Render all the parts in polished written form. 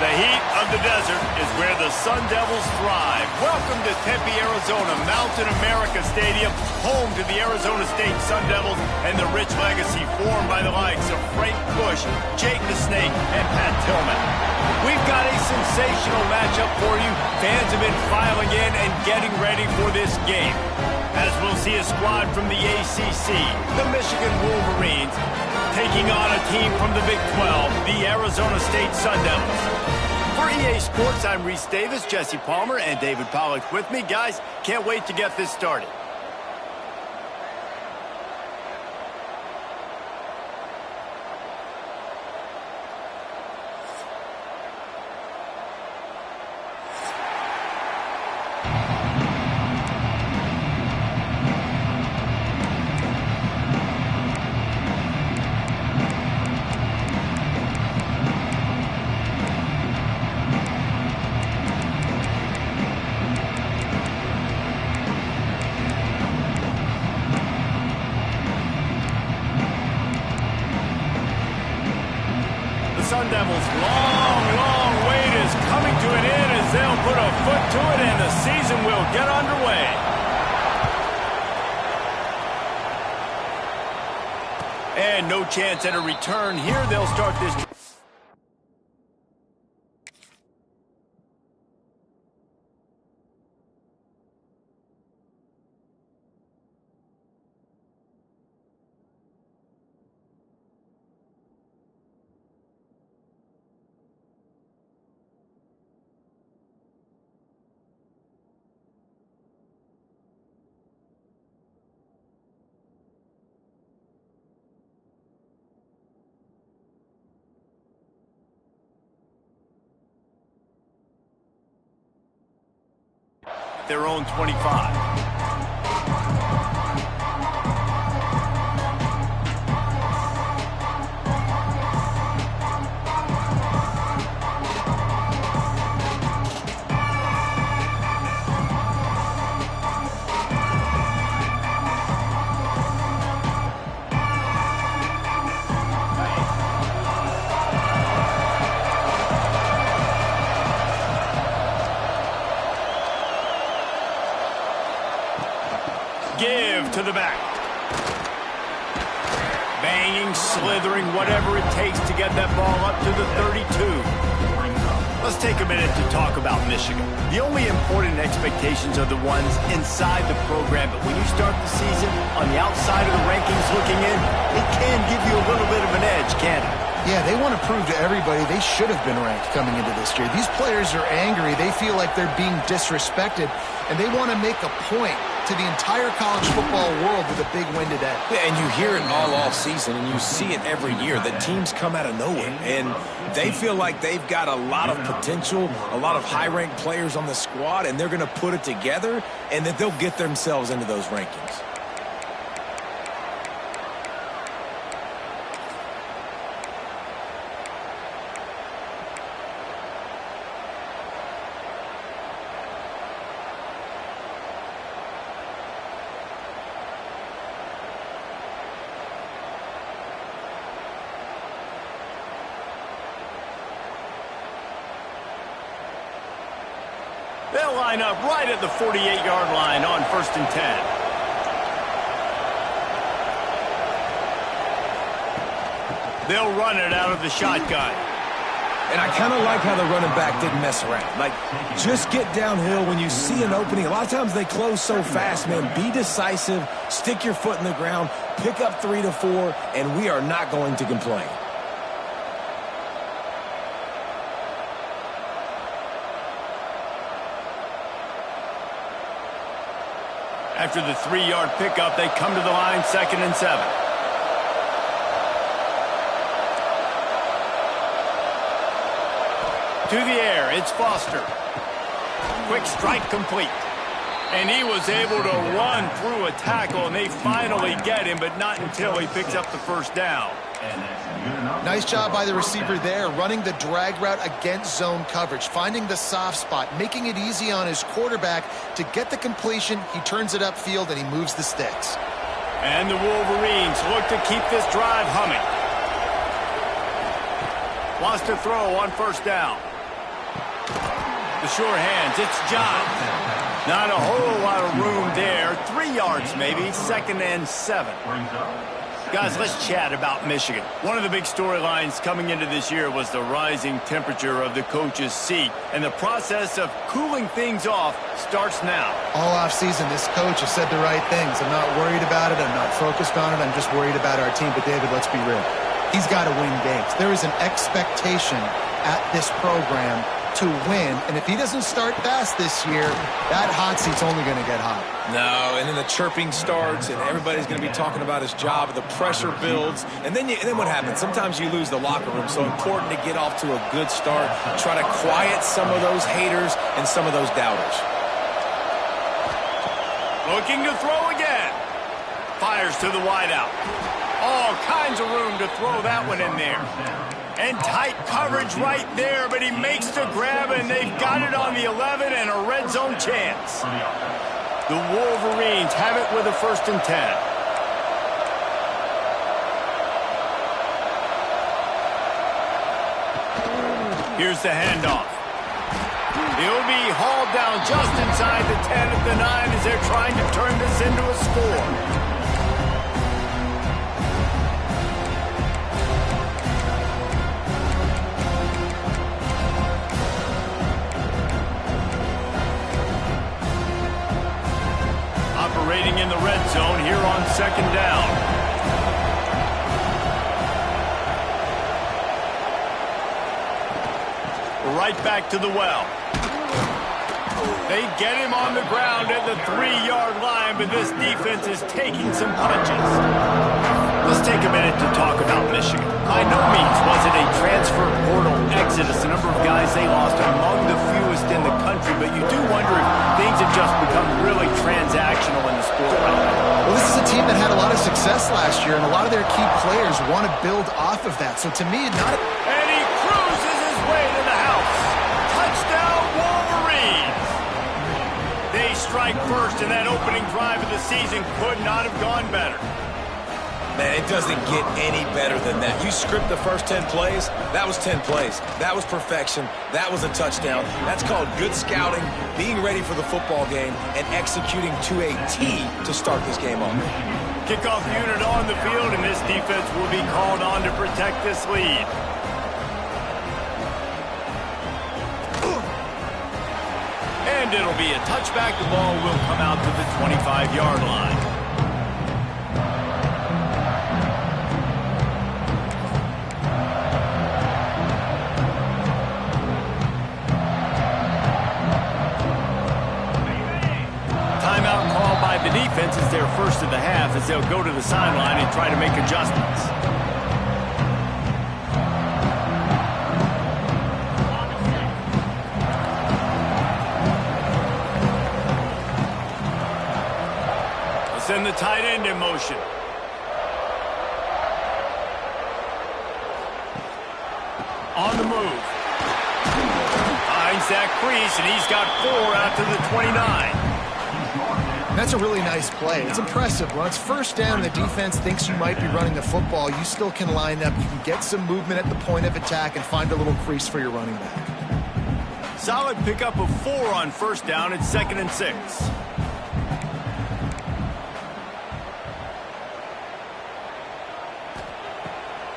The heat of the desert is where the Sun Devils thrive. Welcome to Tempe, Arizona, Mountain America Stadium, home to the Arizona State Sun Devils and the rich legacy formed by the likes of Frank Bush, Jake the Snake, and Pat Tillman. We've got a sensational matchup for you. Fans have been filing in and getting ready for this game, as we'll see a squad from the ACC, the Michigan Wolverines, taking on a team from the Big 12, the Arizona State Sun Devils. For EA Sports, I'm Reese Davis, Jesse Palmer, and David Pollack with me. Guys, can't wait to get this started. Sun Devils' long wait is coming to an end as they'll put a foot to it and the season will get underway. And no chance at a return here. They'll start this. Their own 25. Give to the back. Banging, slithering, whatever it takes to get that ball up to the 32. Let's take a minute to talk about Michigan. The only important expectations are the ones inside the program, but when you start the season on the outside of the rankings looking in, it can give you a little bit of an edge, can't it? Yeah, they want to prove to everybody they should have been ranked coming into this year. These players are angry. They feel like they're being disrespected, and they want to make a point to the entire college football world with a big win today. Yeah, and you hear it all off season, and you see it every year. The teams come out of nowhere, and they feel like they've got a lot of potential, a lot of high-ranked players on the squad, and they're going to put it together, and that they'll get themselves into those rankings. They'll line up right at the 48-yard line on 1st and 10. They'll run it out of the shotgun. And I kind of like how the running back didn't mess around. Like, just get downhill when you see an opening. A lot of times they close so fast, man. Be decisive, stick your foot in the ground, pick up 3 to 4, and we are not going to complain. After the 3-yard pickup, they come to the line, 2nd and 7. To the air, it's Foster. Quick strike complete. And he was able to run through a tackle, and they finally get him, but not until he picks up the first down. Nice job by the receiver there, running the drag route against zone coverage, finding the soft spot, making it easy on his quarterback to get the completion. He turns it upfield, and he moves the sticks. And the Wolverines look to keep this drive humming. Wants to throw on 1st down. The sure hands, it's John. Not a whole lot of room there. 3 yards maybe, 2nd and 7. Guys, let's chat about Michigan. One of the big storylines coming into this year was the rising temperature of the coach's seat, and the process of cooling things off starts now. All offseason, this coach has said the right things. I'm not worried about it. I'm not focused on it. I'm just worried about our team. But, David, let's be real. He's got to win games. There is an expectation at this program to win, and if he doesn't start fast this year, that hot seat's only going to get hot. No, and then the chirping starts, and everybody's going to be talking about his job, and the pressure builds, and then what happens? Sometimes you lose the locker room, so important to get off to a good start, try to quiet some of those haters and some of those doubters. Looking to throw again. Fires to the wideout. All kinds of room to throw that one in there. And tight coverage right there, but he makes the grab, and they've got it on the 11 and a red zone chance. The Wolverines have it with a 1st and 10. Here's the handoff. He'll be hauled down just inside the 10 at the 9 as they're trying to turn this into a score. Operating in the red zone here on 2nd down. Right back to the well. They get him on the ground at the 3-yard line, but this defense is taking some punches. Let's take a minute to talk about Michigan. By no means was it a transfer portal exodus. The number of guys they lost among the fewest in the country, but you do wonder if things have just become really transactional in the sport right now. Well, this is a team that had a lot of success last year, and a lot of their key players want to build off of that. So to me, And he cruises his way to the house. Touchdown, Wolverines! They strike first, and that opening drive of the season could not have gone better. Man, it doesn't get any better than that. You script the first 10 plays, that was 10 plays. That was perfection. That was a touchdown. That's called good scouting, being ready for the football game, and executing to a T to start this game off. Kickoff unit on the field, and this defense will be called on to protect this lead. And it'll be a touchback. The ball will come out to the 25-yard line. The defense is their first of the half as they'll go to the sideline and try to make adjustments. They'll send the tight end in motion. On the move. Finds that crease, and he's got 4 out to the 29. That's a really nice play. It's impressive. When it's 1st down and the defense thinks you might be running the football, you still can line up. You can get some movement at the point of attack and find a little crease for your running back. Solid pickup of 4 on 1st down. It's 2nd and 6.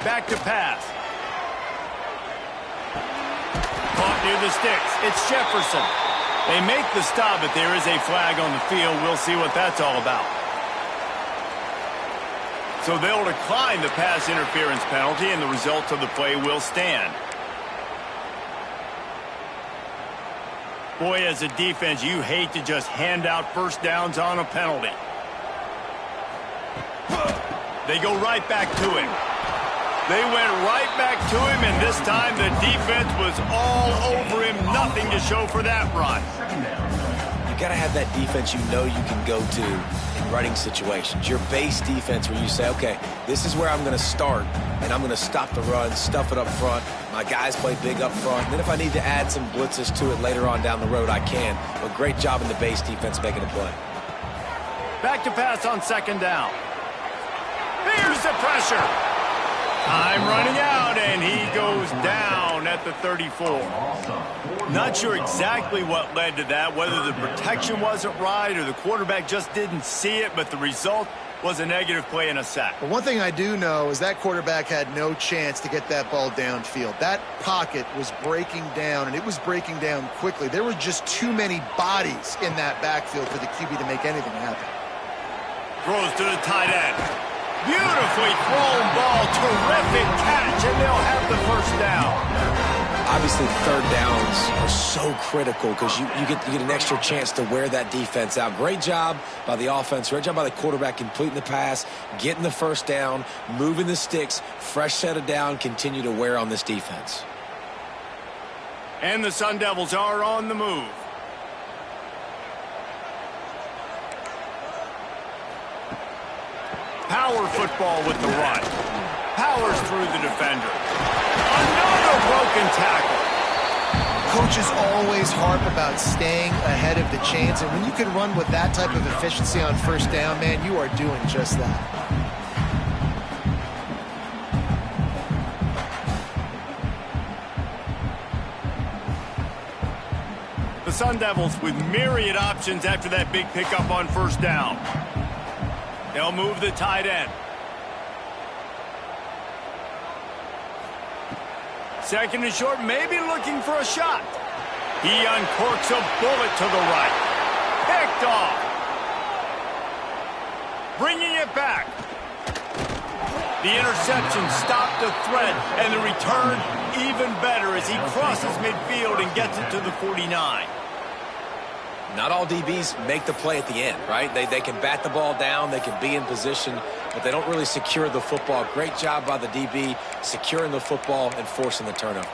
Back to pass. Caught near the sticks. It's Jefferson. They make the stop, but there is a flag on the field. We'll see what that's all about. So they'll decline the pass interference penalty, and the results of the play will stand. Boy, as a defense, you hate to just hand out 1st downs on a penalty. They go right back to him. They went right back to him, and this time the defense was all over him. Nothing to show for that run. You got to have that defense you know you can go to in running situations. Your base defense where you say, okay, this is where I'm going to start, and I'm going to stop the run, stuff it up front. My guys play big up front. Then if I need to add some blitzes to it later on down the road, I can. But great job in the base defense making a play. Back to pass on 2nd down. Here's the pressure. Time running out, and he goes down at the 34. Not sure exactly what led to that, whether the protection wasn't right or the quarterback just didn't see it, but the result was a negative play and a sack. But one thing I do know is that quarterback had no chance to get that ball downfield. That pocket was breaking down, and it was breaking down quickly. There were just too many bodies in that backfield for the QB to make anything happen. Throws to the tight end. Beautifully thrown ball. Terrific catch, and they'll have the first down. Obviously, third downs are so critical because you get an extra chance to wear that defense out. Great job by the offense. Great job by the quarterback completing the pass, getting the first down, moving the sticks, fresh set of down, continue to wear on this defense. And the Sun Devils are on the move. Power football with the run. Powers through the defender. Another broken tackle. Coaches always harp about staying ahead of the chains, and when you can run with that type of efficiency on first down, man, you are doing just that. The Sun Devils with myriad options after that big pickup on first down. They'll move the tight end. Second and short, maybe looking for a shot. He uncorks a bullet to the right. Picked off. Bringing it back. The interception stopped the threat, and the return even better as he crosses midfield and gets it to the 49. Not all DBs make the play at the end, right? They can bat the ball down, they can be in position, but they don't really secure the football. Great job by the DB securing the football and forcing the turnover.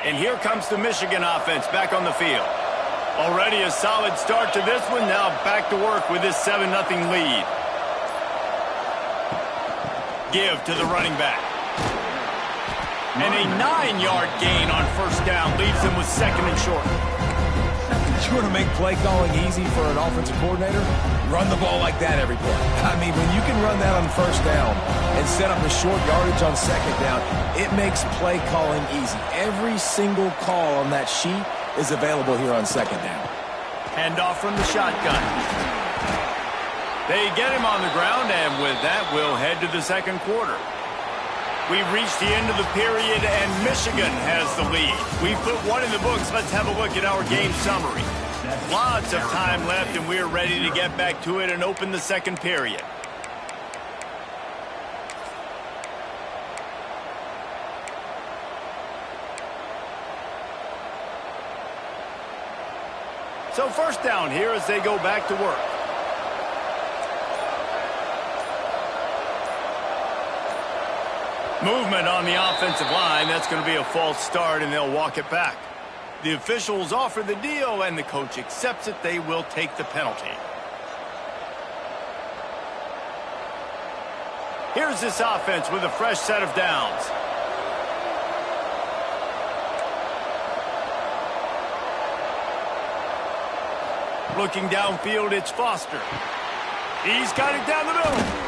And here comes the Michigan offense back on the field. Already a solid start to this one. Now back to work with this 7-0 lead. Give to the running back. And a 9-yard gain on first down leaves them with second and short. You want to make play calling easy for an offensive coordinator? Run the ball like that every play. I mean, when you can run that on first down and set up a short yardage on second down, it makes play calling easy. Every single call on that sheet is available here on second down. Handoff from the shotgun. They get him on the ground, and with that, we'll head to the second quarter. We've reached the end of the period, and Michigan has the lead. We've put one in the books. Let's have a look at our game summary. Lots of time left, and we're ready to get back to it and open the second period. So first down here as they go back to work. Movement on the offensive line. That's going to be a false start, and they'll walk it back. The officials offer the deal, and the coach accepts it. They will take the penalty. Here's this offense with a fresh set of downs. Looking downfield, it's Foster. He's got it down the middle.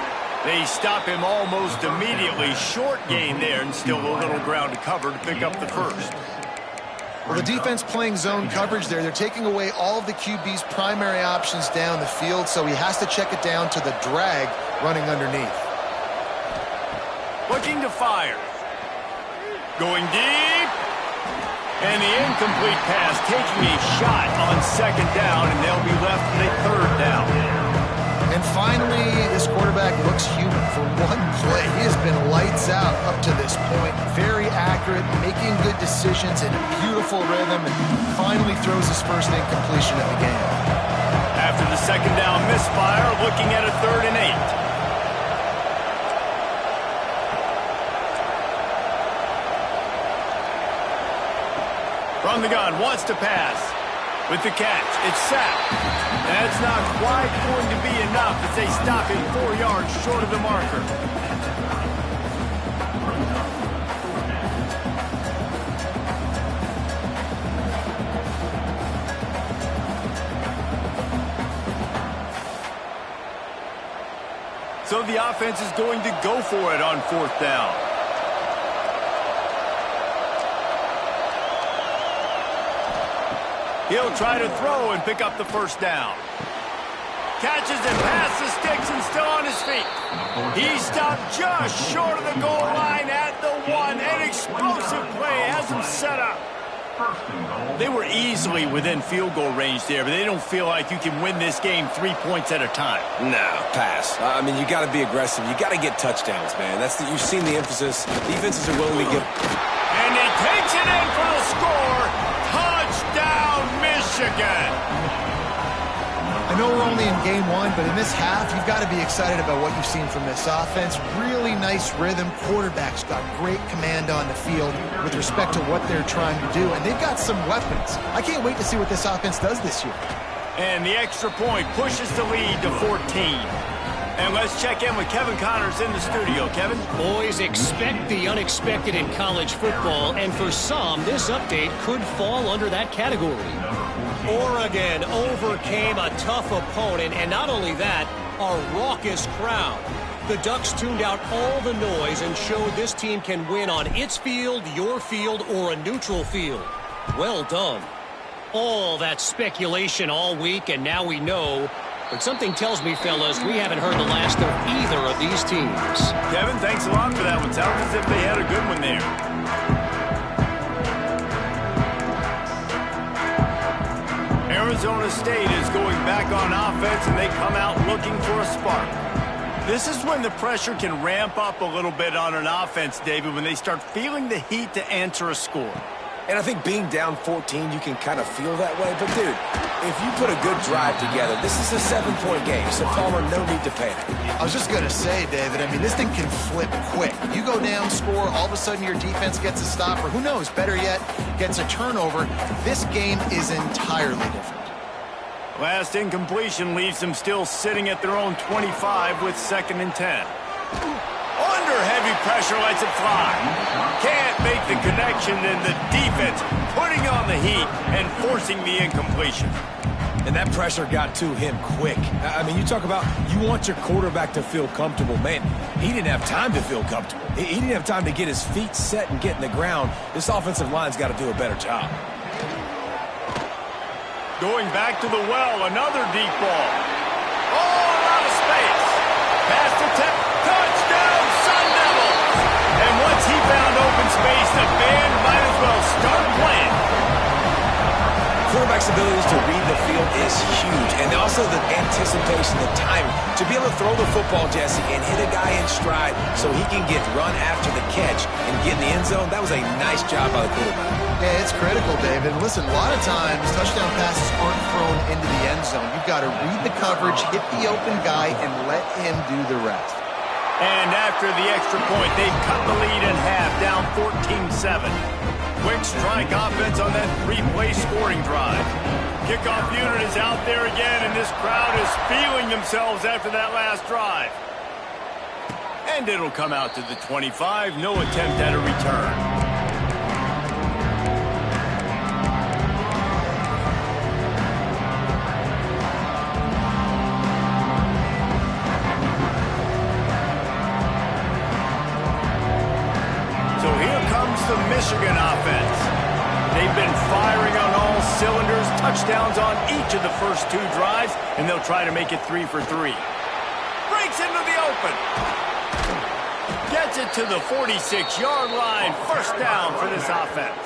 They stop him almost immediately. Short gain there, and still a little ground to cover to pick up the first. Well, the defense playing zone coverage there. They're taking away all of the QB's primary options down the field, so he has to check it down to the drag running underneath. Looking to fire. Going deep. And the incomplete pass taking a shot on second down, and they'll be left with a third down. And finally, this quarterback looks human for one play. He has been lights out up to this point. Very accurate, making good decisions in a beautiful rhythm, and finally throws his first incompletion of the game. After the second down misfire, looking at a 3rd and 8. From the gun, wants to pass. With the catch, it's sacked. That's not quite going to be enough as they stop him 4 yards short of the marker. So the the offense is going to go for it on 4th down. He'll try to throw and pick up the 1st down. Catches and past the sticks and still on his feet. He stopped just short of the goal line at the 1. An explosive play has him set up. They were easily within field goal range there, but they don't feel like you can win this game 3 points at a time. No, pass. I mean, you got to be aggressive. You got to get touchdowns, man. You've seen the emphasis. Defenses are willing to give. And he takes it in for the score. Touchdown, Michigan. I know we're only in game 1, but in this half, you've got to be excited about what you've seen from this offense. Really nice rhythm. Quarterback's got great command on the field with respect to what they're trying to do, and they've got some weapons. I can't wait to see what this offense does this year. And the extra point pushes the lead to 14. And let's check in with Kevin Connors in the studio. Kevin? Boys, expect the unexpected in college football, and for some, this update could fall under that category. Oregon overcame a tough opponent, and not only that, a raucous crowd. The Ducks tuned out all the noise and showed this team can win on its field, your field, or a neutral field. Well done. All that speculation all week, and now we know. But something tells me, fellas, we haven't heard the last of either of these teams. Kevin, thanks a lot for that one. Sounds as if they had a good one there. Arizona State is going back on offense, and they come out looking for a spark. This is when the pressure can ramp up a little bit on an offense, David, when they start feeling the heat to answer a score. And I think being down 14, you can kind of feel that way. But, dude, if you put a good drive together, this is a 7-point game, so Palmer, no need to panic. I was just going to say, David, I mean, this thing can flip quick. You go down, score, all of a sudden your defense gets a stop, or who knows, better yet, gets a turnover. This game is entirely different. Last incompletion leaves them still sitting at their own 25 with 2nd and 10. Under heavy pressure, lets it fly. Can't make the connection, and the defense putting on the heat and forcing the incompletion. And that pressure got to him quick. I mean, you talk about you want your quarterback to feel comfortable. Man, he didn't have time to feel comfortable. He didn't have time to get his feet set and get in the ground. This offensive line's got to do a better job. Going back to the well, another deep ball. Oh, a lot of space. Pass attempt, touchdown, Sun Devils. And once he found open space, the band might as well start playing. Quarterback's abilities to read the field is huge. And also the anticipation, the timing. To be able to throw the football, Jesse, and hit a guy in stride so he can get run after the catch and get in the end zone, that was a nice job by the quarterback. Yeah, it's critical, David. Listen, a lot of times touchdown passes aren't thrown into the end zone. You've got to read the coverage, hit the open guy, and let him do the rest. And after the extra point, they've cut the lead in half, down 14-7. Quick strike offense on that 3-play scoring drive. Kickoff unit is out there again, and this crowd is feeling themselves after that last drive. And it'll come out to the 25. No attempt at a return. The Michigan offense. They've been firing on all cylinders, touchdowns on each of the first 2 drives, and they'll try to make it 3 for 3. Breaks into the open. Gets it to the 46-yard line. 1st down for this offense.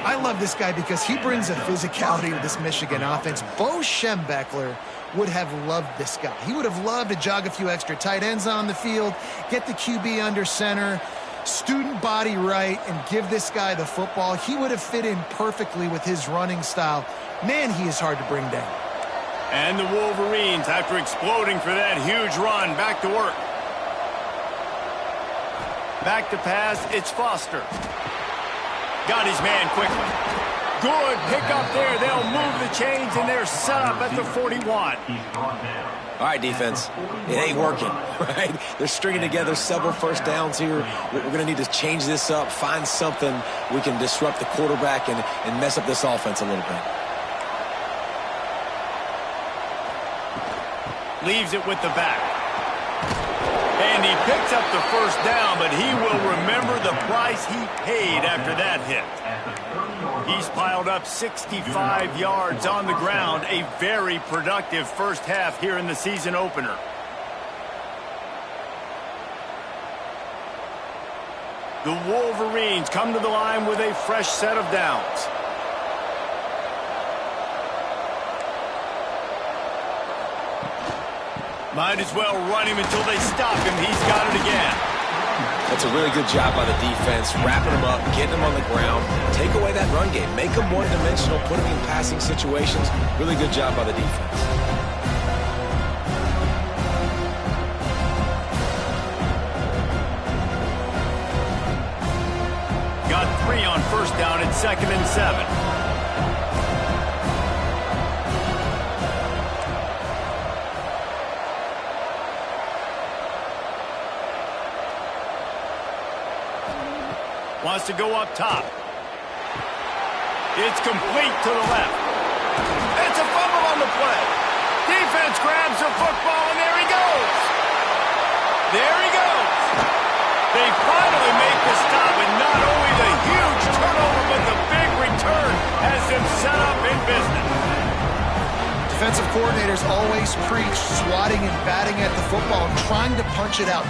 I love this guy because he brings a physicality to this Michigan offense. Bo Schembechler would have loved this guy. He would have loved to jog a few extra tight ends on the field, get the QB under center, student body right, and give this guy the football. He would have fit in perfectly with his running style. Man, he is hard to bring down. And the Wolverines, after exploding for that huge run, back to work. Back to pass, it's Foster. Got his man quickly. Good pickup there. They'll move the chains, and they're set up at the 41. All right, defense, it ain't working, right? They're stringing together several 1st downs here. We're going to need to change this up, find something we can disrupt the quarterback and mess up this offense a little bit. Leaves it with the back. And he picks up the first down, but he will remember the price he paid after that hit. He's piled up 65 yards on the ground. A very productive first half here in the season opener. The Wolverines come to the line with a fresh set of downs. Might as well run him until they stop him. He's got it again. That's a really good job by the defense, wrapping him up, getting him on the ground. Take away that run game. Make him one-dimensional, put him in passing situations. Really good job by the defense. Got 3 on first down at 2nd and 7. Wants to go up top. It's complete to the left. It's a fumble on the play. Defense grabs the football, and there he goes. There he goes. They finally make the stop, and not only the huge turnover, but the big return has them set up in business. Defensive coordinators always preach swatting and batting at the football and trying to punch it out.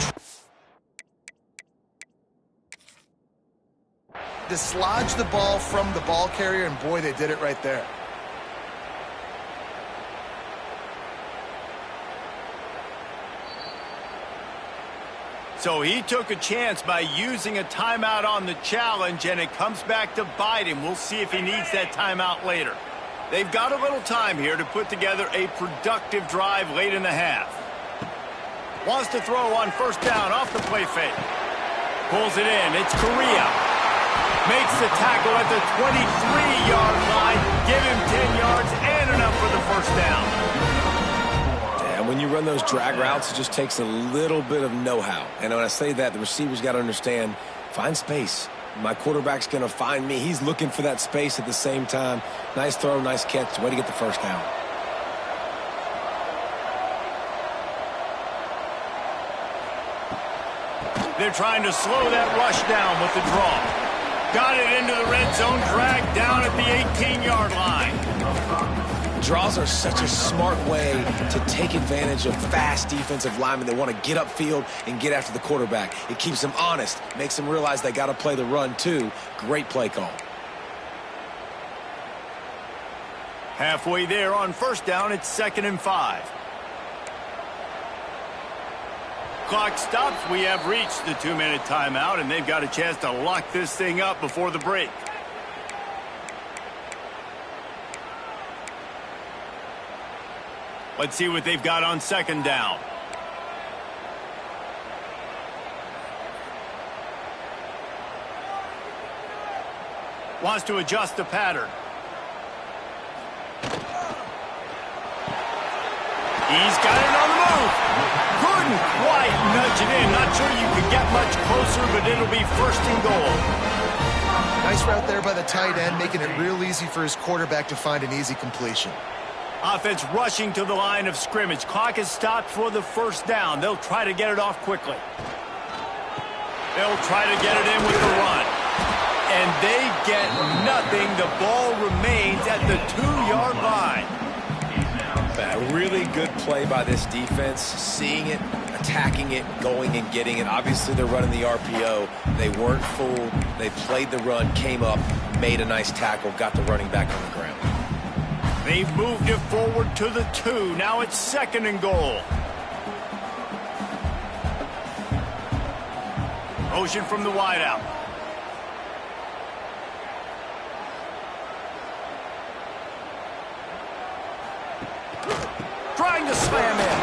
Dislodge the ball from the ball carrier, and boy, they did it right there. So he took a chance by using a timeout on the challenge, and it comes back to bite him. We'll see if he needs that timeout later. They've got a little time here to put together a productive drive late in the half. Wants to throw on first down off the play fake. Pulls it in. It's Correa. Makes the tackle at the 23-yard line. Give him 10 yards and enough for the first down. And when you run those drag routes, it just takes a little bit of know-how. And when I say that, the receiver's got to understand, find space. My quarterback's going to find me. He's looking for that space at the same time. Nice throw, nice catch. Way to get the first down. They're trying to slow that rush down with the draw. Got it into the red zone, dragged down at the 18-yard line. Draws are such a smart way to take advantage of fast defensive linemen that want to get upfield and get after the quarterback. It keeps them honest, makes them realize they got to play the run too. Great play call. Halfway there on first down, it's 2nd and 5. Clock stops. We have reached the 2-minute timeout, and they've got a chance to lock this thing up before the break. Let's see what they've got on 2nd down. Wants to adjust the pattern. He's got it on the move. Couldn't quite nudge it in. Not sure you could get much closer, but it'll be 1st and goal. Nice route there by the tight end, making it real easy for his quarterback to find an easy completion. Offense rushing to the line of scrimmage. Clock is stopped for the first down. They'll try to get it off quickly. They'll try to get it in with the run. And they get nothing. The ball remains at the 2-yard line. A really good play by this defense, seeing it, attacking it, going and getting it. Obviously, they're running the RPO. They weren't fooled. They played the run, came up, made a nice tackle, got the running back on the ground. They've moved it forward to the 2. Now it's 2nd and goal. Motion from the wideout. Trying to slam in.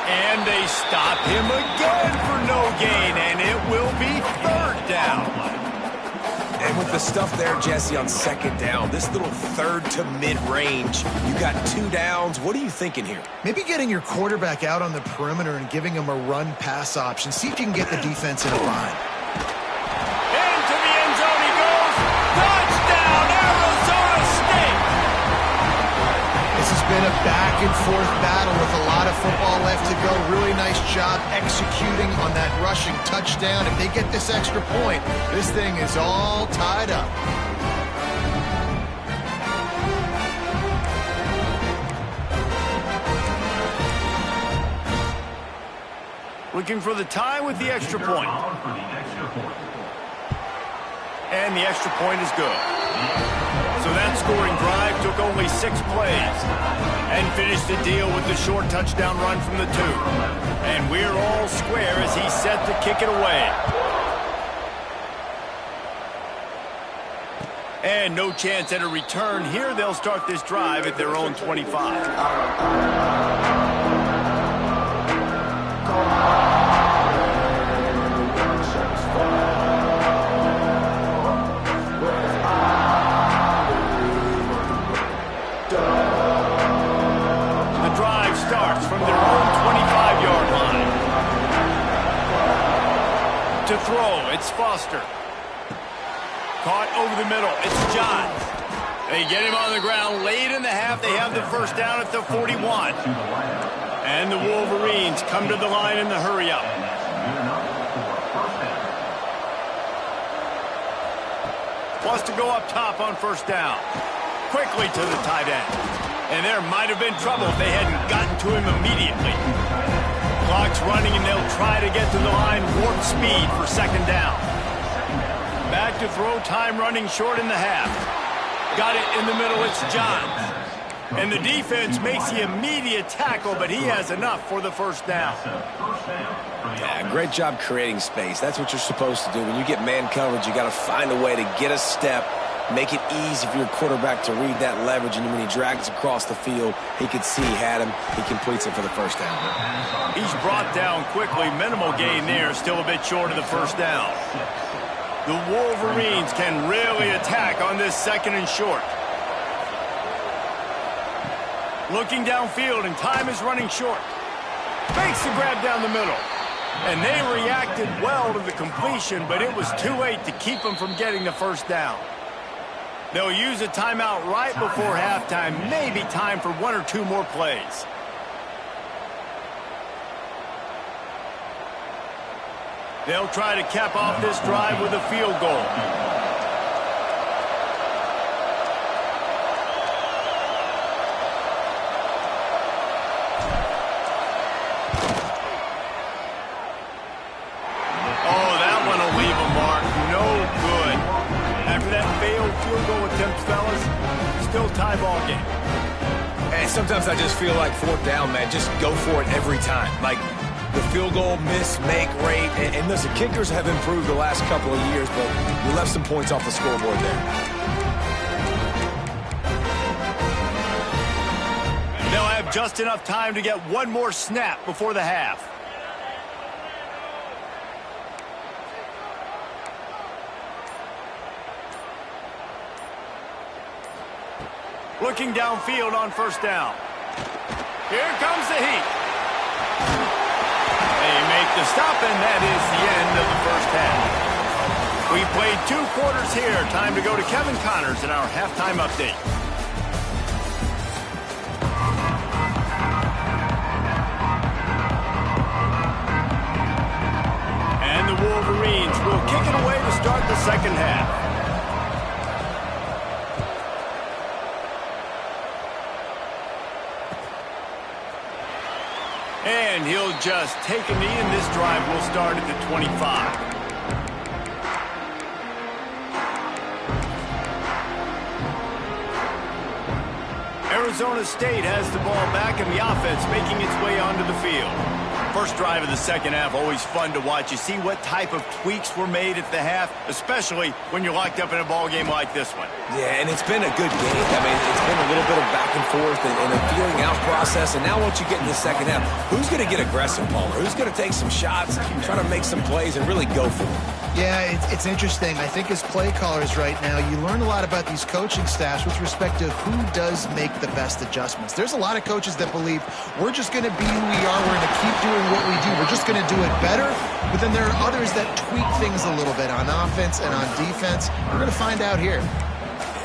And they stop him again for no gain, and it will be 3rd down. And with the stuff there, Jesse, on 2nd down, this little 3rd to mid-range, you got 2 downs. What are you thinking here? Maybe getting your quarterback out on the perimeter and giving him a run-pass option. See if you can get the defense in a line. Into the end zone he goes. Touchdown, Arizona State! This has been a back back-and-forth battle with a lot of football left to go. Really nice job executing on that rushing touchdown. If they get this extra point, this thing is all tied up. Looking for the tie with the extra point. And the extra point is good. So that scoring drive took only 6 plays and finished the deal with the short touchdown run from the 2. And we're all square as he's set to kick it away. And no chance at a return here. They'll start this drive at their own 25. From their own 25-yard line. To throw, it's Foster. Caught over the middle, it's Johns. They get him on the ground late in the half. They have the first down at the 41. And the Wolverines come to the line in the hurry-up. Wants to go up top on first down. Quickly to the tight end. And there might have been trouble if they hadn't gotten to him immediately. Clock's running, and they'll try to get to the line warp speed for second down. Back to throw, time running short in the half. Got it in the middle, it's Johns. And the defense makes the immediate tackle, but he has enough for the first down. Yeah, great job creating space. That's what you're supposed to do. When you get man coverage, you got to find a way to get a step, make it easy for your quarterback to read that leverage, and when he drags across the field, he could see he had him. He completes it for the first down. He's brought down quickly. Minimal gain there, still a bit short of the first down. The Wolverines can really attack on this second and short. Looking downfield, and time is running short. Makes the grab down the middle. And they reacted well to the completion, but it was too late to keep them from getting the first down. They'll use a timeout right before halftime. Maybe time for 1 or 2 more plays. They'll try to cap off this drive with a field goal. Oh, that one will leave a mark. No good. After that failed field goal attempt, fellas, still tie ball game. Hey, sometimes I just feel like fourth down, man. Just go for it every time. Like the field goal miss, make rate. And listen, kickers have improved the last couple of years, but we left some points off the scoreboard there. They'll have just enough time to get one more snap before the half. Looking downfield on first down. Here comes the heat. They make the stop, and that is the end of the first half. We played 2 quarters here. Time to go to Kevin Connors in our halftime update. And the Wolverines will kick it away to start the second half. And he'll just take a knee, and this drive will start at the 25. Arizona State has the ball back, and the offense making its way onto the field. First drive of the second half, always fun to watch. You see what type of tweaks were made at the half, especially when you're locked up in a ball game like this one. Yeah, and it's been a good game. I mean, it's been a little bit of back and forth and a feeling out process. And now once you get in the second half, who's going to get aggressive, Palmer? Who's going to take some shots, try to make some plays, and really go for it? Yeah, it's interesting. I think as play callers right now, you learn a lot about these coaching staffs with respect to who does make the best adjustments. There's a lot of coaches that believe we're just going to be who we are. We're going to keep doing what we do. We're just going to do it better. But then there are others that tweak things a little bit on offense and on defense. We're going to find out here.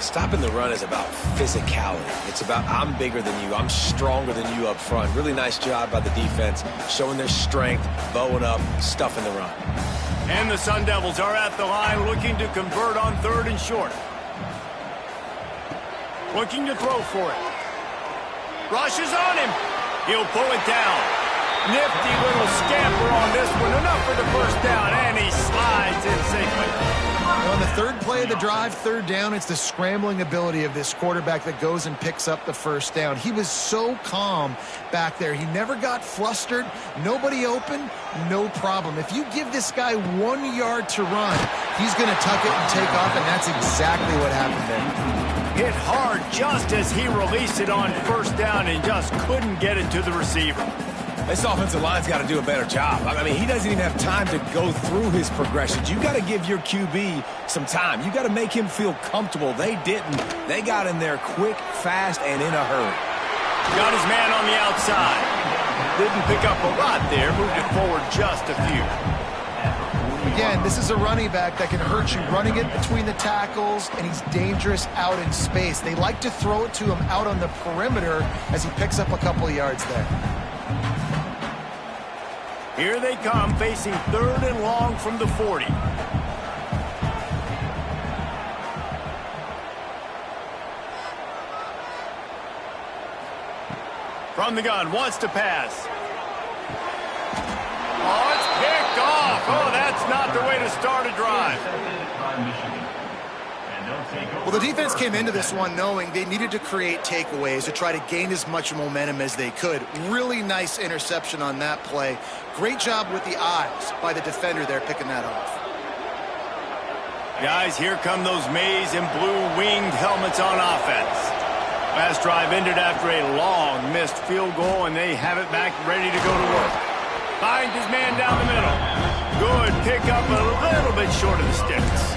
Stopping the run is about physicality. It's about I'm bigger than you. I'm stronger than you up front. Really nice job by the defense, showing their strength, bowing up, stuffing the run. And the Sun Devils are at the line looking to convert on 3rd and short. Looking to throw for it. Rushes on him. He'll pull it down. Nifty little scamper on this one. Enough for the first down, and he slides in safely. On the 3rd play of the drive, 3rd down, it's the scrambling ability of this quarterback that goes and picks up the first down. He was so calm back there. He never got flustered. Nobody open, no problem. If you give this guy 1 yard to run, he's going to tuck it and take off, and that's exactly what happened there. Hit hard just as he released it on 1st down and just couldn't get it to the receiver. This offensive line's got to do a better job. I mean, he doesn't even have time to go through his progressions. You got to give your QB some time. You got to make him feel comfortable. They didn't. They got in there quick, fast, and in a hurry. Got his man on the outside. Didn't pick up a lot there. Moved it forward just a few. Again, this is a running back that can hurt you running it between the tackles, and he's dangerous out in space. They like to throw it to him out on the perimeter as he picks up a couple of yards there. Here they come, facing 3rd and long from the 40. From the gun, wants to pass. Oh, it's picked off. Oh, that's not the way to start a drive. Well, the defense came into this one knowing they needed to create takeaways to try to gain as much momentum as they could. Really nice interception on that play. Great job with the eyes by the defender there picking that off. Guys, here come those maize and blue winged helmets on offense. Last drive ended after a long missed field goal, and they have it back ready to go to work. Finds his man down the middle. Good pickup, a little bit short of the sticks.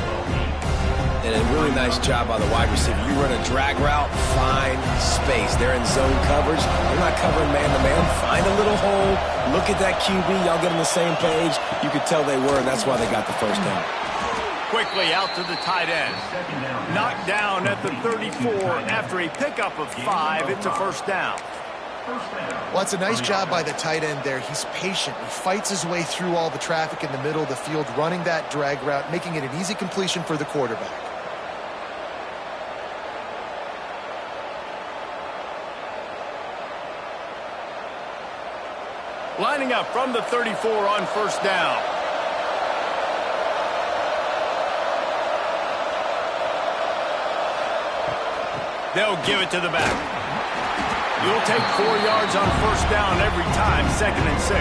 And a really nice job by the wide receiver. You run a drag route, find space. They're in zone coverage. They're not covering man-to-man. Find a little hole. Look at that QB. Y'all get on the same page. You could tell they were, and that's why they got the first down. Quickly out to the tight end. Knocked down at the 34 after a pickup of 5. It's a first down. Well, it's a nice job by the tight end there. He's patient. He fights his way through all the traffic in the middle of the field, running that drag route, making it an easy completion for the quarterback. Lining up from the 34 on first down. They'll give it to the back. You'll take 4 yards on first down every time, 2nd and 6.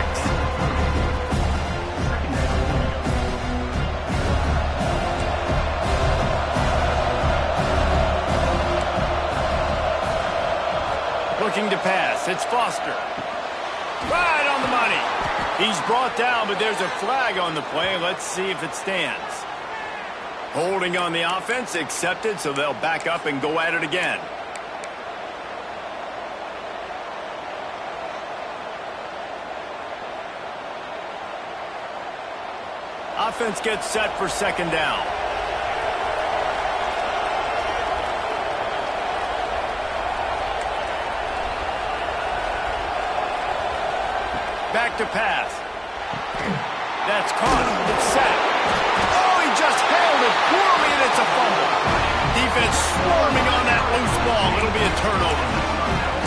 Looking to pass. It's Foster. Right on the money. He's brought down, but there's a flag on the play. Let's see if it stands. Holding on the offense, accepted, so they'll back up and go at it again. Offense gets set for 2nd down. Back to pass. That's caught. It's set. Oh, he just held it poorly, and it's a fumble. Defense swarming on that loose ball. It'll be a turnover.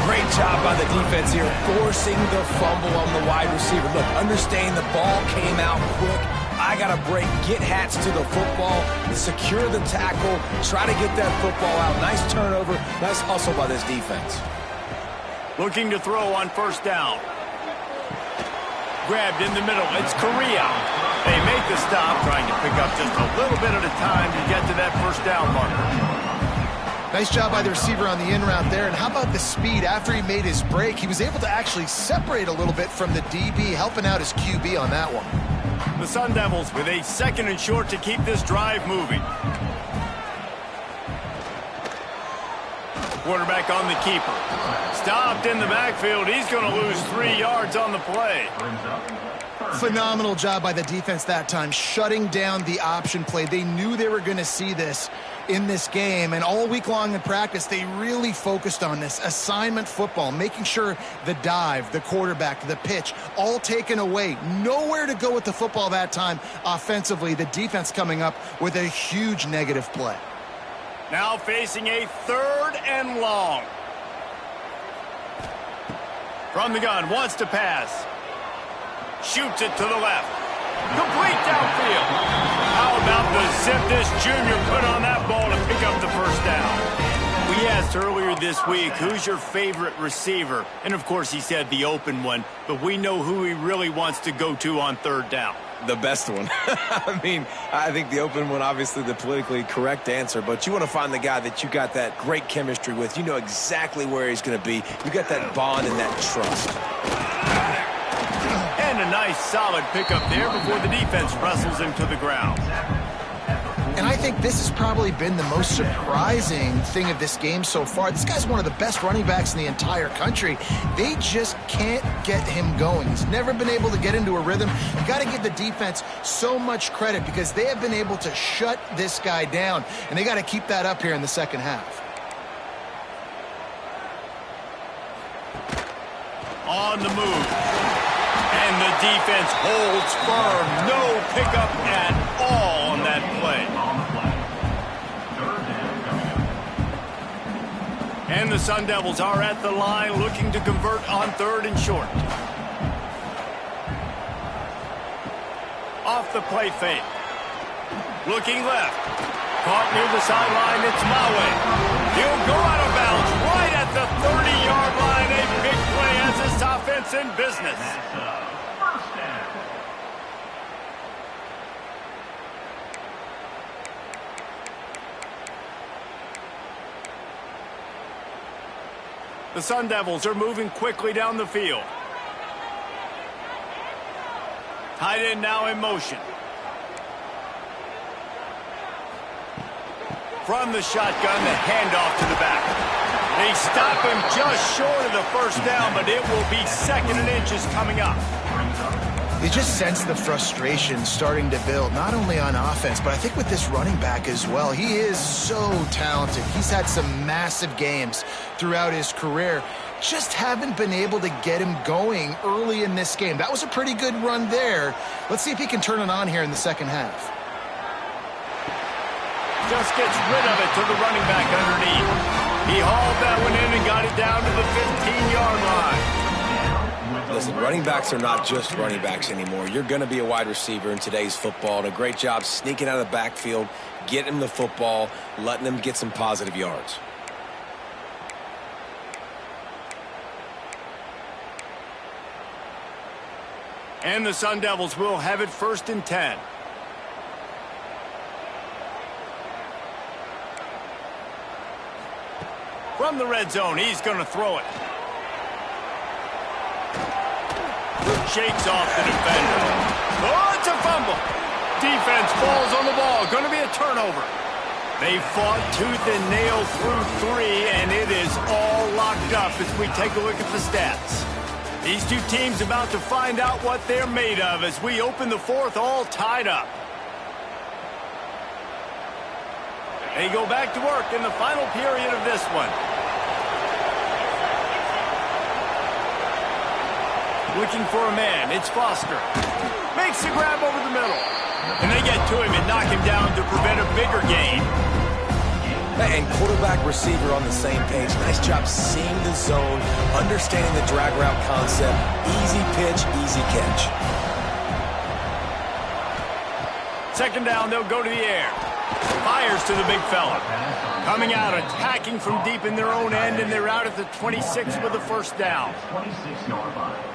Great job by the defense here, forcing the fumble on the wide receiver. Look, understand the ball came out quick. I got to break, get hats to the football, secure the tackle, try to get that football out. Nice turnover, nice hustle by this defense. Looking to throw on first down. Grabbed in the middle. It's Correa. They make the stop, trying to pick up just a little bit at a time to get to that first down marker. Nice job by the receiver on the in route there. And how about the speed? After he made his break, he was able to actually separate a little bit from the DB, helping out his QB on that one. The Sun Devils with a 2nd and short to keep this drive moving. Quarterback on the keeper. Stopped in the backfield. He's going to lose 3 yards on the play. Phenomenal job by the defense that time, shutting down the option play. They knew they were going to see this in this game, and all week long in practice, they really focused on this assignment football, making sure the dive, the quarterback, the pitch, all taken away. Nowhere to go with the football that time offensively. The defense coming up with a huge negative play. Now facing a 3rd and long. From the gun, wants to pass. Shoots it to the left. Complete downfield. How about the zip this junior put on that ball to pick up the first down? We asked earlier this week, who's your favorite receiver? And, of course, he said the open one. But we know who he really wants to go to on 3rd down. The best one. I mean, I think the open one, obviously the politically correct answer, but you want to find the guy that you got that great chemistry with. You know exactly where he's going to be. You got that bond and that trust. And a nice solid pickup there before the defense wrestles him to the ground. And I think this has probably been the most surprising thing of this game so far. This guy's one of the best running backs in the entire country. They just can't get him going. He's never been able to get into a rhythm. You got to give the defense so much credit because they have been able to shut this guy down, and they got to keep that up here in the second half. On the move. And the defense holds firm. No pickup at all on that play. And the Sun Devils are at the line looking to convert on 3rd and short. Off the play fake. Looking left. Caught near the sideline. It's Maui. He'll go out of bounds right at the 30-yard line. A big play as this offense in business. The Sun Devils are moving quickly down the field. Tight end now in motion. From the shotgun, the handoff to the back. They stop him just short of the first down, but it will be 2nd and inches coming up. You just sense the frustration starting to build, not only on offense, but I think with this running back as well. He is so talented. He's had some massive games throughout his career. Just haven't been able to get him going early in this game. That was a pretty good run there. Let's see if he can turn it on here in the second half. Just gets rid of it to the running back underneath. He hauled that one in and got it down to the 15-yard line. Listen, running backs are not just running backs anymore. You're going to be a wide receiver in today's football. And a great job sneaking out of the backfield, getting him the football, letting him get some positive yards. And the Sun Devils will have it 1st and 10. From the red zone, he's going to throw it. Shakes off the defender. Oh, it's a fumble. Defense falls on the ball. Going to be a turnover. They fought tooth and nail through 3, and it is all locked up as we take a look at the stats. These two teams about to find out what they're made of as we open the 4th all tied up. They go back to work in the final period of this one. Looking for a man. It's Foster. Makes the grab over the middle. And they get to him and knock him down to prevent a bigger gain. And quarterback, receiver on the same page. Nice job seeing the zone, understanding the drag route concept. Easy pitch, easy catch. 2nd down, they'll go to the air. Fires to the big fella. Coming out, attacking from deep in their own end, and they're out at the 26 with a 1st down.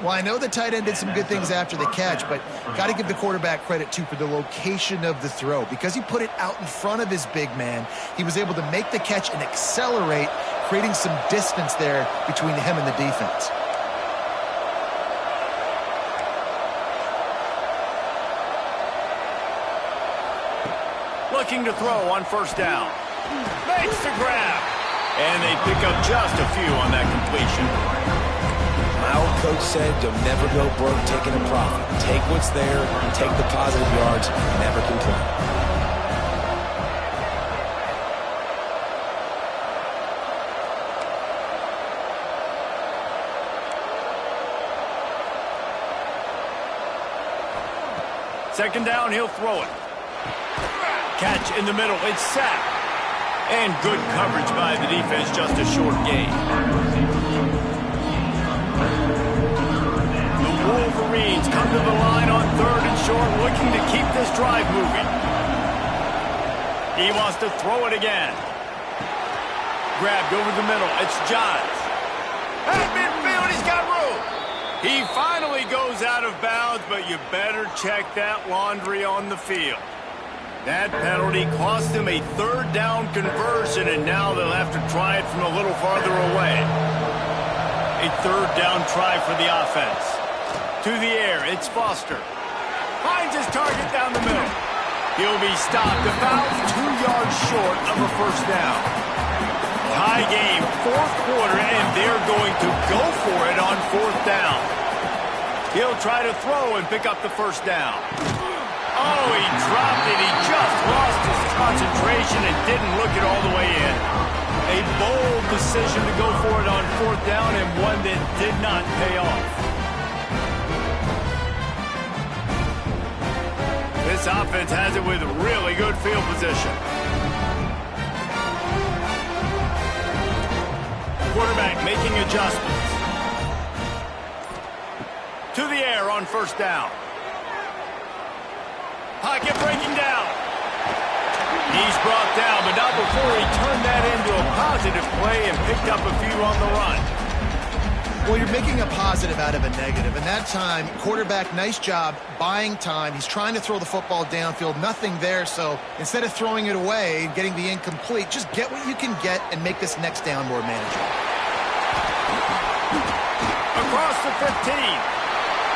Well, I know the tight end did some good things after the catch, but got to give the quarterback credit, too, for the location of the throw. Because he put it out in front of his big man, he was able to make the catch and accelerate, creating some distance there between him and the defense. Looking to throw on 1st down. Makes the grab. And they pick up just a few on that completion. My old coach said you'll never go broke taking a profit. Take what's there, take the positive yards, never complain. Second down, he'll throw it. Catch in the middle, it's sacked. And good coverage by the defense, just a short gain. The Wolverines come to the line on 3rd and short, looking to keep this drive moving. He wants to throw it again. Grabbed over the middle, it's Johns. At midfield, he's got room. He finally goes out of bounds, but you better check that laundry on the field. That penalty cost him a 3rd down conversion, and now they'll have to try it from a little farther away. A 3rd down try for the offense. To the air, it's Foster. Finds his target down the middle. He'll be stopped about 2 yards short of a 1st down. High game, 4th quarter, and they're going to go for it on 4th down. He'll try to throw and pick up the 1st down. Oh, he dropped it. He just lost his concentration and didn't look it all the way in. A bold decision to go for it on 4th down, and one that did not pay off. This offense has it with really good field position. Quarterback making adjustments. To the air on 1st down. Pocket breaking down. He's brought down, but not before he turned that into a positive play and picked up a few on the run. Well, you're making a positive out of a negative, and that time, quarterback, nice job buying time. He's trying to throw the football downfield, nothing there, so instead of throwing it away and getting the incomplete, just get what you can get and make this next down more manageable. Across the 15.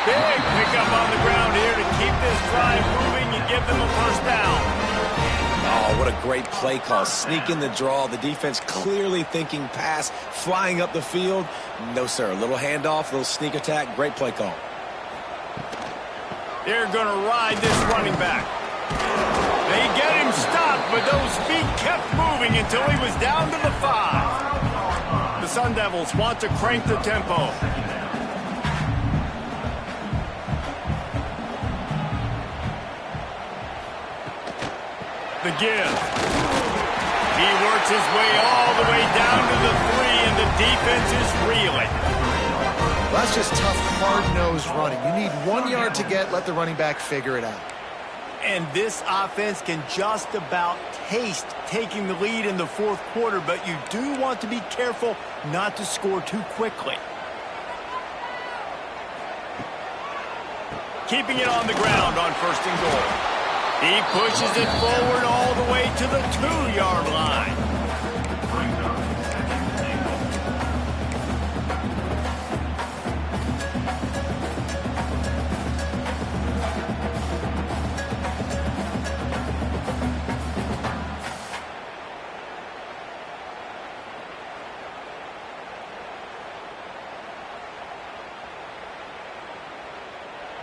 Big pickup on the ground here to keep this drive moving and give them a 1st down. Oh, what a great play call. Sneaking the draw. The defense clearly thinking pass, flying up the field. No, sir. A little handoff, a little sneak attack. Great play call. They're going to ride this running back. They get him stopped, but those feet kept moving until he was down to the 5. The Sun Devils want to crank the tempo. The give. He works his way all the way down to the 3, and the defense is reeling. Well, that's just tough, hard-nosed running. You need 1 yard to get, let the running back figure it out. And this offense can just about taste taking the lead in the 4th quarter, but you do want to be careful not to score too quickly. Keeping it on the ground on 1st and goal. He pushes it forward all the way to the 2-yard line.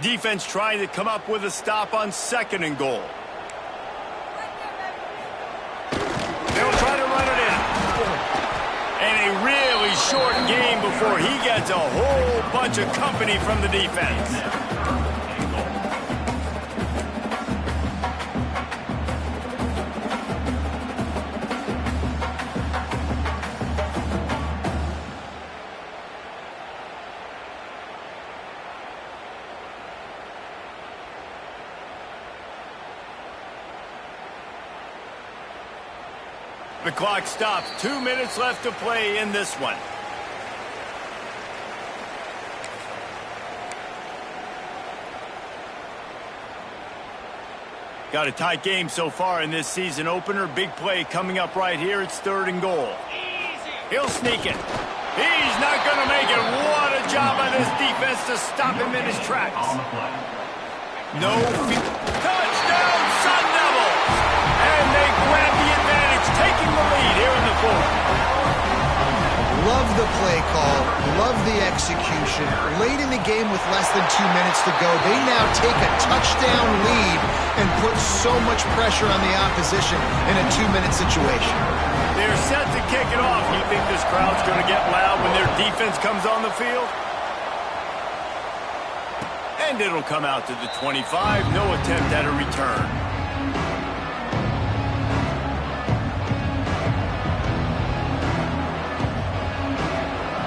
Defense trying to come up with a stop on 2nd and goal. They'll try to run it in. And a really short game before he gets a whole bunch of company from the defense. The clock stops. 2 minutes left to play in this one. Got a tight game so far in this season opener. Big play coming up right here. It's 3rd and goal. He'll sneak it. He's not going to make it. What a job by this defense to stop him in his tracks. No feet. Touchdown, Sun Devils! And they grab the advantage, taking the lead here in the 4th. Love the play call, love the execution. Late in the game with less than 2 minutes to go, they now take a touchdown lead and put so much pressure on the opposition in a 2-minute situation. They're set to kick it off. You think this crowd's going to get loud when their defense comes on the field? And it'll come out to the 25. No attempt at a return.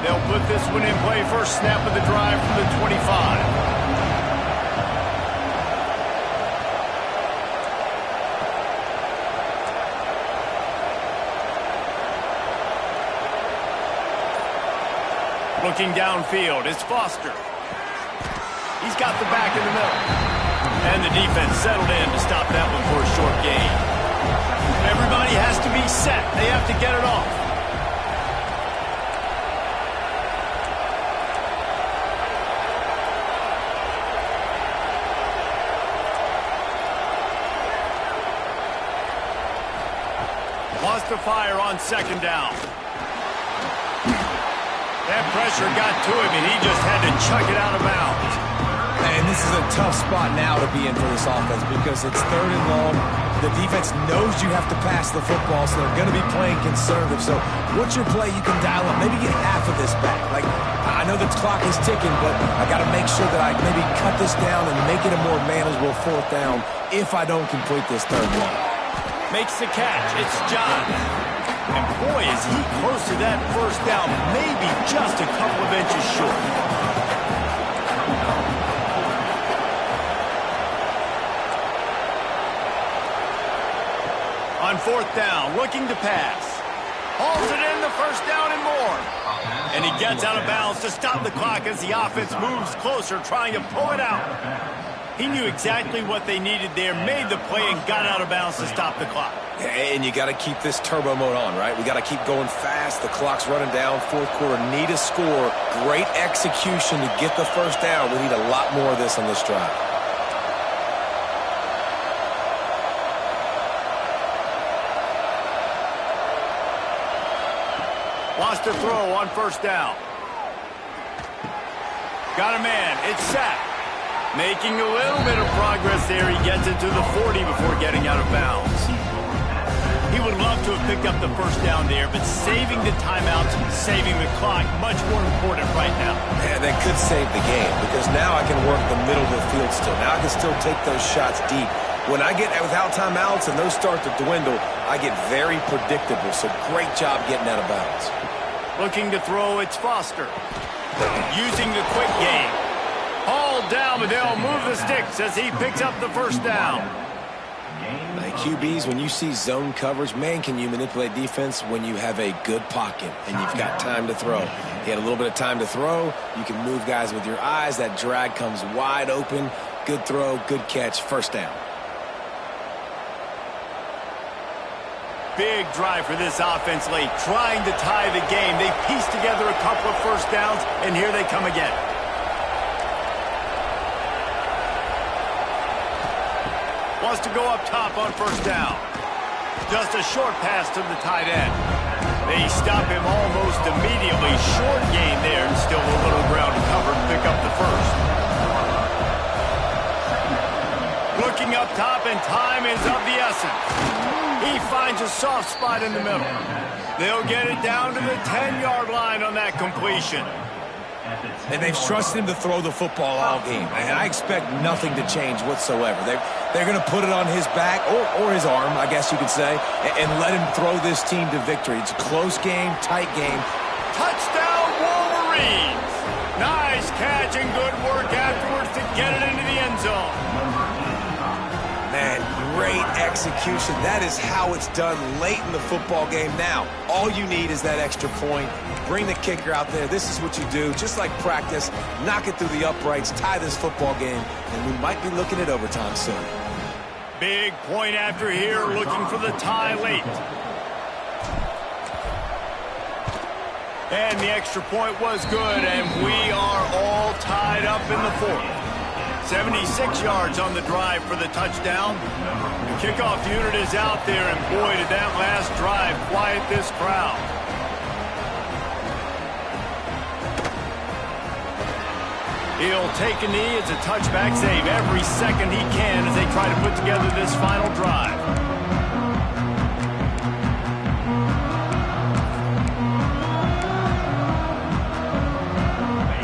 They'll put this one in play. First snap of the drive from the 25. Looking downfield, it's Foster. He's got the back in the middle. And the defense settled in to stop that one for a short gain. Everybody has to be set. They have to get it off. Lost the fire on second down. That pressure got to him, and he just had to chuck it out of bounds. And this is a tough spot now to be in for this offense because it's 3rd and long. The defense knows you have to pass the football, so they're going to be playing conservative. So what's your play you can dial up? Maybe get half of this back. Like, I know the clock is ticking, but I got to make sure that I maybe cut this down and make it a more manageable 4th down if I don't complete this 3rd one. Makes the catch. It's John. And boy, is he close to that first down. Maybe just a couple of inches short. On 4th down, looking to pass. Hauls it in, the first down and more. And he gets out of bounds to stop the clock as the offense moves closer, trying to pull it out. He knew exactly what they needed there, made the play, and got out of bounds to stop the clock. And you got to keep this turbo mode on, right? We got to keep going fast. The clock's running down. 4th quarter, need a score. Great execution to get the first down. We need a lot more of this on this drive. Lost a throw on first down. Got a man. It's sacked. Making a little bit of progress there. He gets it to the 40 before getting out of bounds. He would love to have picked up the first down there, but saving the timeouts, saving the clock, much more important right now. Yeah, that could save the game because now I can work the middle of the field still. Now I can still take those shots deep. When I get without timeouts and those start to dwindle, I get very predictable. So great job getting out of bounds. Looking to throw, it's Foster. Using the quick game. Hauled down, but they'll move the sticks as he picks up the first down. Like QBs, when you see zone coverage, man, can you manipulate defense when you have a good pocket and you've got time to throw. He had a little bit of time to throw. You can move guys with your eyes. That drag comes wide open. Good throw, good catch, first down. Big drive for this offense late, trying to tie the game. They pieced together a couple of first downs, and here they come again. Wants to go up top on first down. Just a short pass to the tight end. They stop him almost immediately. Short gain there, and still a little ground to cover to pick up the first. Looking up top, and time is of the essence. He finds a soft spot in the middle. They'll get it down to the 10-yard line on that completion. And they've trusted him to throw the football all game. And I expect nothing to change whatsoever. They're going to put it on his back, or his arm, I guess you could say, and let him throw this team to victory. It's a close game, tight game. Touchdown, Wolverines! Nice catch and good work afterwards to get it into the end zone. Man, great execution. That is how it's done late in the football game. Now, all you need is that extra point. Bring the kicker out there. This is what you do. Just like practice, knock it through the uprights, tie this football game, and we might be looking at overtime soon. Big point after here, looking for the tie late. And the extra point was good, and we are all tied up in the fourth. 76 yards on the drive for the touchdown. The kickoff unit is out there, and boy, did that last drive quiet this crowd. He'll take a knee. It's a touchback save every second he can as they try to put together this final drive.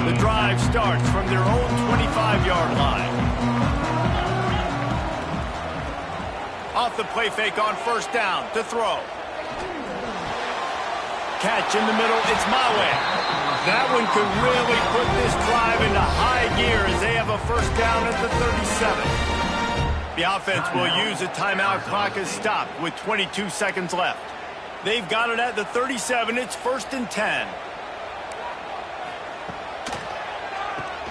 The drive starts from their own 25-yard line. Off the play fake on first down to throw. Catch in the middle. It's my way. That one could really put this drive into high gear as they have a first down at the 37. The offense will use a timeout. Clock is stopped with 22 seconds left. They've got it at the 37. It's 1st and 10.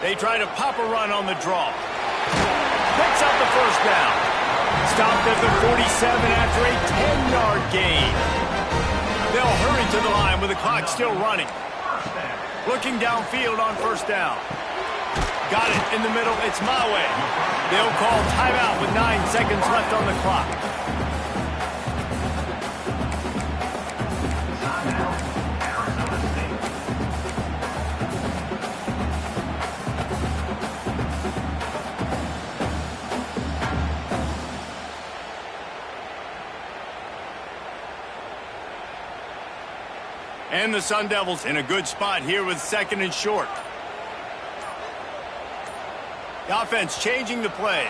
They try to pop a run on the draw. Picks up the first down. Stopped at the 47 after a 10-yard gain. They'll hurry to the line with the clock still running. Looking downfield on first down. Got it in the middle. It's my way. They'll call timeout with 9 seconds left on the clock. And the Sun Devils in a good spot here with 2nd and short. The offense changing the play.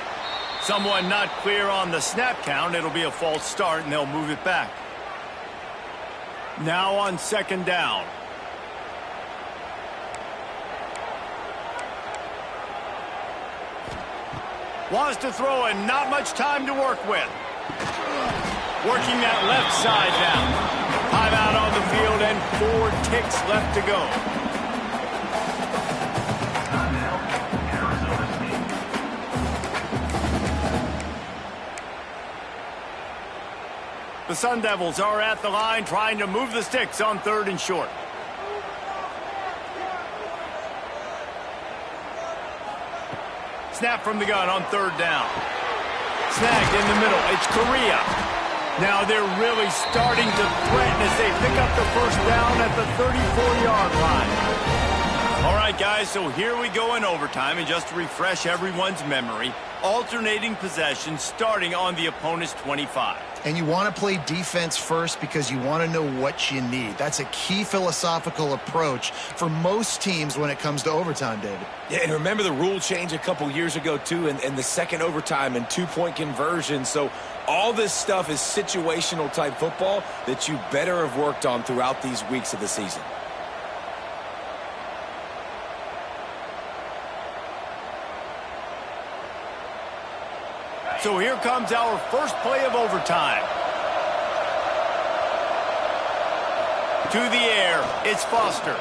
Someone not clear on the snap count. It'll be a false start, and they'll move it back. Now on 2nd down. Wants to throw and not much time to work with. Working that left side now. Timeout on the field and 4 ticks left to go. The Sun Devils are at the line trying to move the sticks on 3rd and short. Snap from the gun on 3rd down. Snagged in the middle. It's Correa. Now they're really starting to threaten as they pick up the first down at the 34-yard line. All right, guys, so here we go in overtime. And just to refresh everyone's memory, alternating possession starting on the opponent's 25. And you want to play defense first because you want to know what you need. That's a key philosophical approach for most teams when it comes to overtime, David. Yeah, and remember the rule change a couple years ago, too, and the second overtime and 2-point conversion. So all this stuff is situational type football that you better have worked on throughout these weeks of the season. So here comes our first play of overtime. To the air, it's Foster.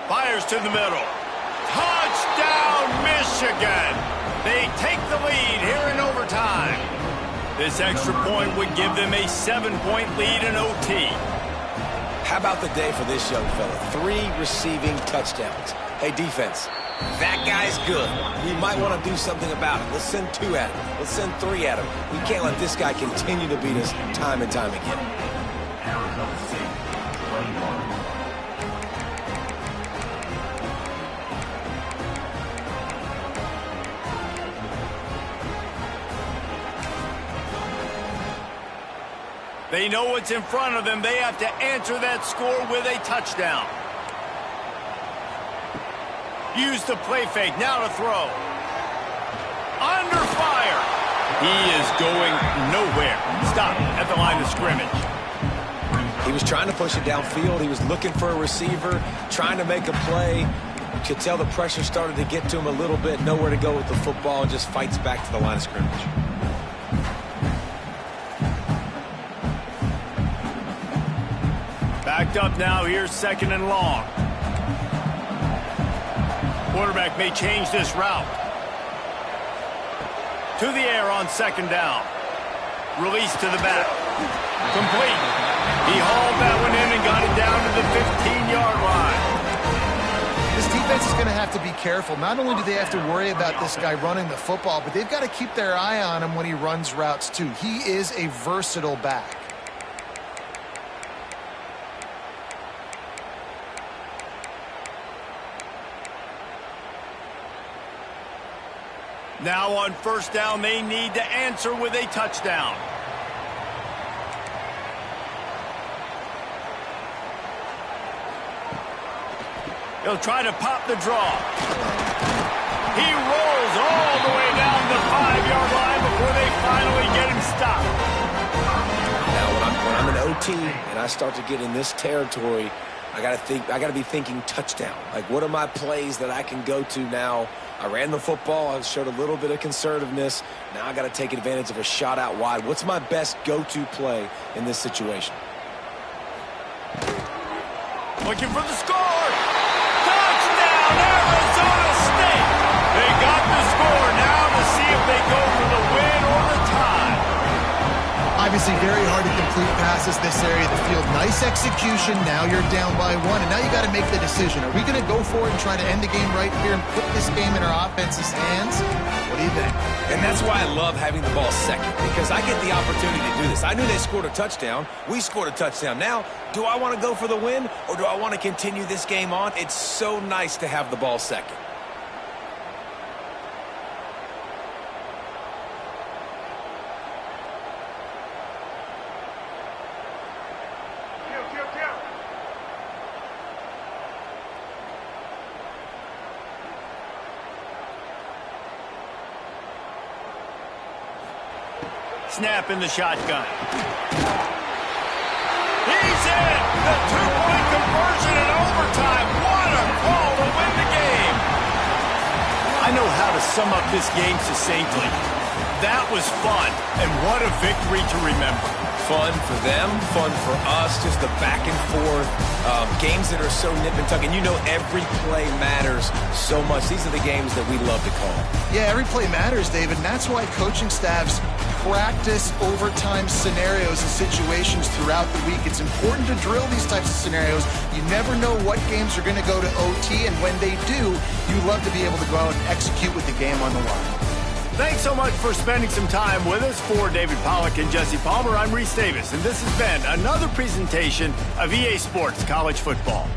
Fires to the middle. Touchdown, Michigan! They take the lead here in overtime. This extra point would give them a 7-point lead in OT. How about the day for this young fella? 3 receiving touchdowns. Hey, defense. That guy's good. We might want to do something about it. Let's send 2 at him. Let's send 3 at him. We can't let this guy continue to beat us time and time again. They know what's in front of them. They have to answer that score with a touchdown. Use the play fake. Now to throw. Under fire. He is going nowhere. Stop at the line of scrimmage. He was trying to push it downfield. He was looking for a receiver, trying to make a play. You could tell the pressure started to get to him a little bit. Nowhere to go with the football. Just fights back to the line of scrimmage. Backed up now. Here's 2nd and long. Quarterback may change this route. To the air on 2nd down. Release to the back. Complete. He hauled that one in and got it down to the 15-yard line. This defense is going to have to be careful. Not only do they have to worry about this guy running the football, but they've got to keep their eye on him when he runs routes too. He is a versatile back. Now on first down, they need to answer with a touchdown. He'll try to pop the draw. He rolls all the way down the 5-yard line before they finally get him stopped. Now, when I'm in OT and I start to get in this territory, I gotta be thinking touchdown. Like, what are my plays that I can go to now? I ran the football. I showed a little bit of conservativeness. Now I got to take advantage of a shot out wide. What's my best go-to play in this situation? Looking for the score. Touchdown, Arizona State. They got the score now to see if they go for the win or the tie. Obviously very hard to complete passes this area of the field. Nice execution. Now you're down by 1, and now you got to make the decision. Are we going to go for it and try to end the game right here and put this game in our offense's hands? What do you think? And that's why I love having the ball second, because I get the opportunity to do this. I knew they scored a touchdown. We scored a touchdown. Now, do I want to go for the win, or do I want to continue this game on? It's so nice to have the ball second. Snap in the shotgun. He's in! The two-point conversion in overtime. What a call to win the game! I know how to sum up this game succinctly. That was fun, and what a victory to remember. Fun for them, fun for us, just the back and forth. Games that are so nip and tuck, and you know every play matters so much. These are the games that we love to call. Yeah, every play matters, David, and that's why coaching staffs practice overtime scenarios and situations throughout the week. It's important to drill these types of scenarios. You never know what games are going to go to OT, and when they do, you love to be able to go out and execute with the game on the line. Thanks so much for spending some time with us. For David Pollack and Jesse Palmer, I'm Reese Davis, and this has been another presentation of EA Sports College Football.